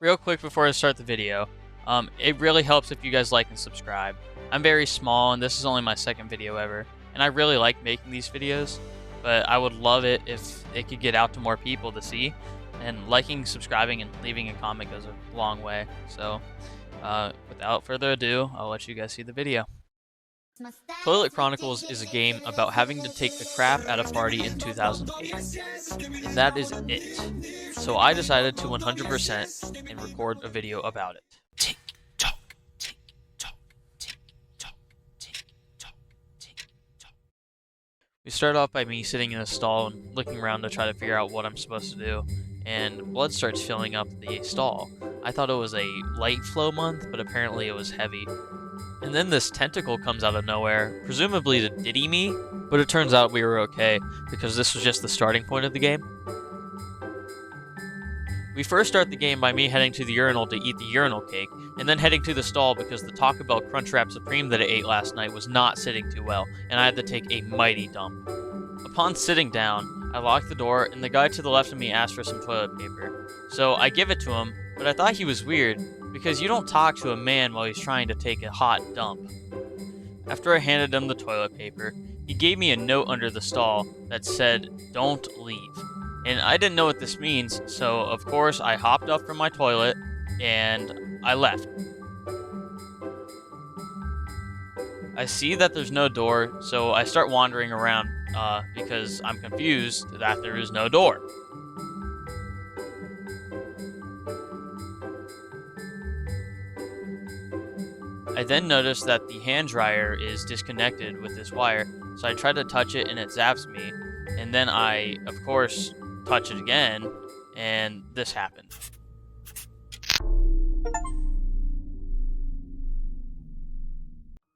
Real quick before I start the video, it really helps if you guys like and subscribe. I'm very small and this is only my second video ever, and I really like making these videos, but I would love it if it could get out to more people to see, and liking, subscribing, and leaving a comment goes a long way. So without further ado, I'll let you guys see the video. Toilet Chronicles is a game about having to take the crap at a party in 2008. And that is it. So I decided to 100% and record a video about it. Tick tock, tick tock, tick tock, tick tock, tick tock. We start off by me sitting in a stall and looking around to try to figure out what I'm supposed to do, and blood starts filling up the stall. I thought it was a light flow month, but apparently it was heavy. And then this tentacle comes out of nowhere, presumably to diddy me, but it turns out we were okay, because this was just the starting point of the game. We first start the game by me heading to the urinal to eat the urinal cake, and then heading to the stall because the Taco Bell Crunchwrap Supreme that I ate last night was not sitting too well, and I had to take a mighty dump. Upon sitting down, I lock the door, and the guy to the left of me asks for some toilet paper. So I give it to him, but I thought he was weird, because you don't talk to a man while he's trying to take a hot dump. After I handed him the toilet paper, he gave me a note under the stall that said, "Don't leave." And I didn't know what this means, so of course I hopped up from my toilet and I left. I see that there's no door, so I start wandering around because I'm confused that there is no door. I then notice that the hand dryer is disconnected with this wire, so I try to touch it and it zaps me, and then I, of course, touch it again, and this happened.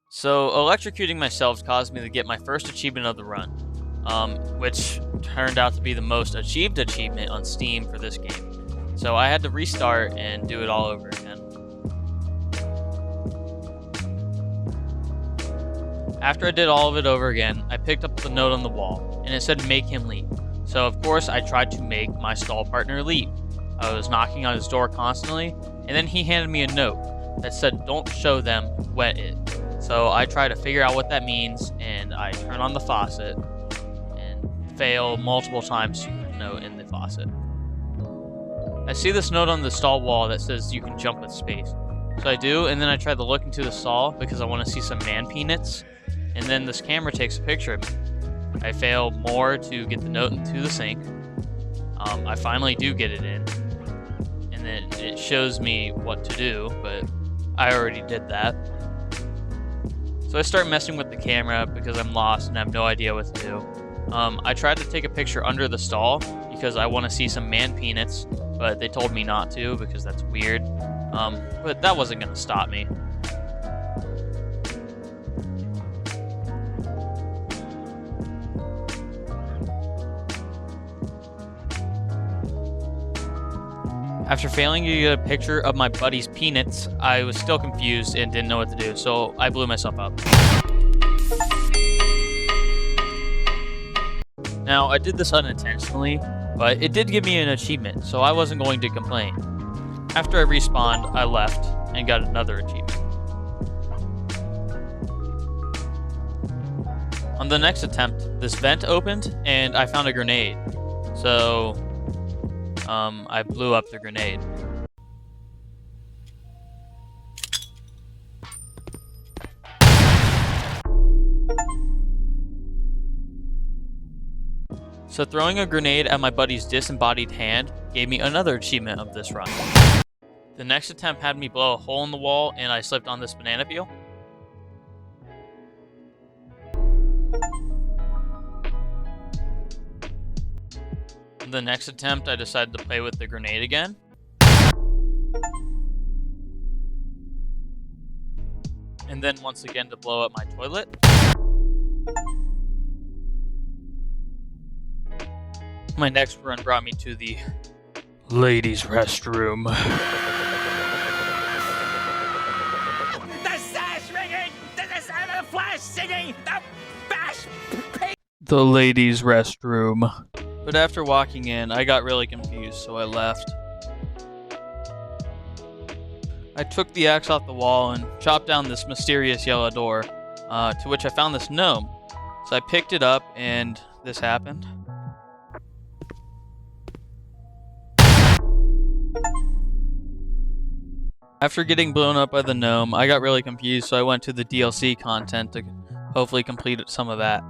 So electrocuting myself caused me to get my first achievement of the run, which turned out to be the most achieved achievement on Steam for this game. So I had to restart and do it all over again. After I did all of it over again, I picked up the note on the wall, and it said make him leave. So of course I tried to make my stall partner leave. I was knocking on his door constantly, and then he handed me a note that said don't show them wet it. So I try to figure out what that means, and I turn on the faucet, and fail multiple times to put a note in the faucet. I see this note on the stall wall that says you can jump with space. So I do, and then I try to look into the stall because I want to see some man peanuts. And then this camera takes a picture of me. I fail more to get the note into the sink. I finally do get it in. And then it shows me what to do, but I already did that. So I start messing with the camera because I'm lost and I have no idea what to do. I tried to take a picture under the stall because I want to see some man peanuts, but they told me not to because that's weird. But that wasn't going to stop me. After failing to get a picture of my buddy's peanuts, I was still confused and didn't know what to do, so I blew myself up. Now, I did this unintentionally, but it did give me an achievement, so I wasn't going to complain. After I respawned, I left and got another achievement. On the next attempt, this vent opened and I found a grenade. So I blew up the grenade. So throwing a grenade at my buddy's disembodied hand gave me another achievement of this run. The next attempt had me blow a hole in the wall and I slipped on this banana peel. The next attempt, I decided to play with the grenade again. And then once again to blow up my toilet. My next run brought me to the ladies' restroom. The sash ringing! The flash singing! The bash! The ladies' restroom. But after walking in, I got really confused, so I left. I took the axe off the wall and chopped down this mysterious yellow door, to which I found this gnome. So I picked it up and this happened. After getting blown up by the gnome, I got really confused, so I went to the DLC content to hopefully complete some of that.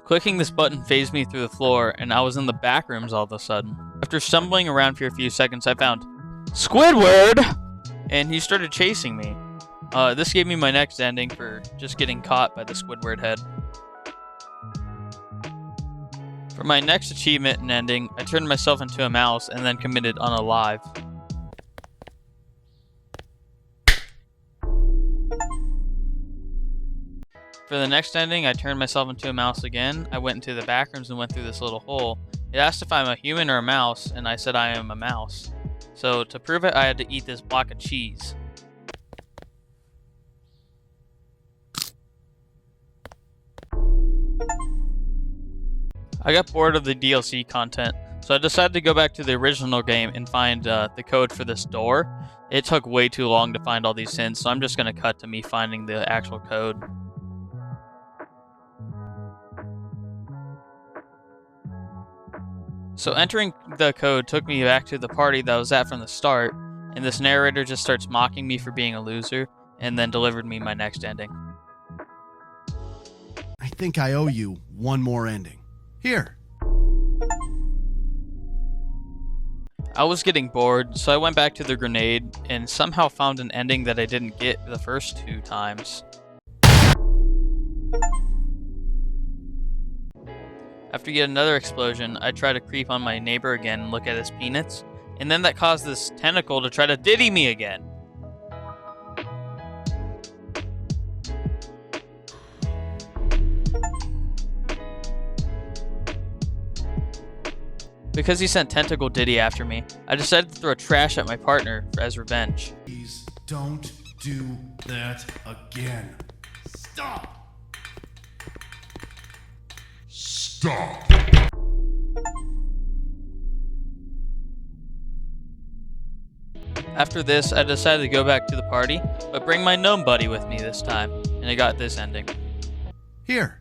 Clicking this button phased me through the floor, and I was in the back rooms all of a sudden. After stumbling around for a few seconds, I found Squidward! And he started chasing me. This gave me my next ending for just getting caught by the Squidward head. For my next achievement and ending, I turned myself into a mouse and then committed unalive. For the next ending, I turned myself into a mouse again. I went into the back rooms and went through this little hole. It asked if I'm a human or a mouse, and I said I am a mouse. So to prove it, I had to eat this block of cheese. I got bored of the DLC content, so I decided to go back to the original game and find the code for this door. It took way too long to find all these hints, so I'm just going to cut to me finding the actual code. So entering the code took me back to the party that I was at from the start, and this narrator just starts mocking me for being a loser, and then delivered me my next ending. I think I owe you one more ending. Here. I was getting bored, so I went back to the grenade, and somehow found an ending that I didn't get the first 2 times. After yet another explosion, I try to creep on my neighbor again and look at his peanuts, and then that caused this tentacle to try to diddy me again. Because he sent Tentacle Diddy after me, I decided to throw trash at my partner as revenge. Please don't do that again. Stop! Stop! After this, I decided to go back to the party, but bring my gnome buddy with me this time, and I got this ending. Here.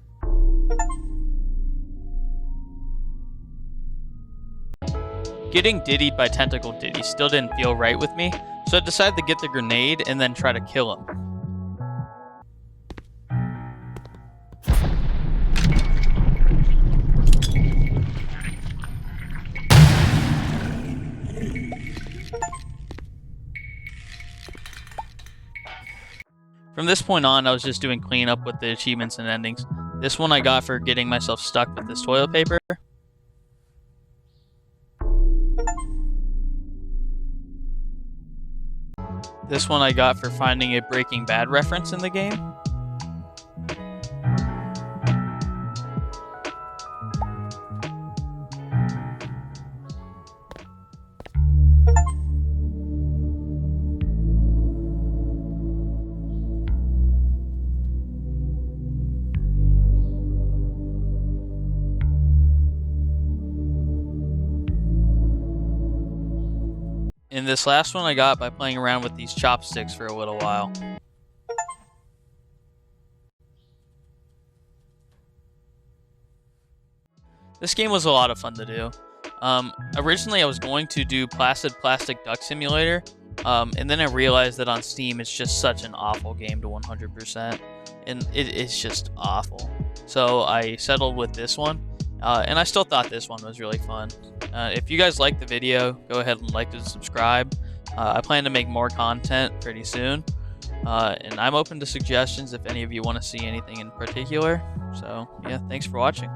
Getting diddied by Tentacle Diddy still didn't feel right with me, so I decided to get the grenade and then try to kill him. From this point on, I was just doing cleanup with the achievements and endings. This one I got for getting myself stuck with this toilet paper. This one I got for finding a Breaking Bad reference in the game. And this last one I got by playing around with these chopsticks for a little while. This game was a lot of fun to do. Originally I was going to do Placid Plastic Duck Simulator, and then I realized that on Steam it's just such an awful game to 100%, and it's just awful. So I settled with this one, and I still thought this one was really fun. If you guys like the video, go ahead and like and subscribe. I plan to make more content pretty soon, and I'm open to suggestions if any of you want to see anything in particular. So yeah, thanks for watching.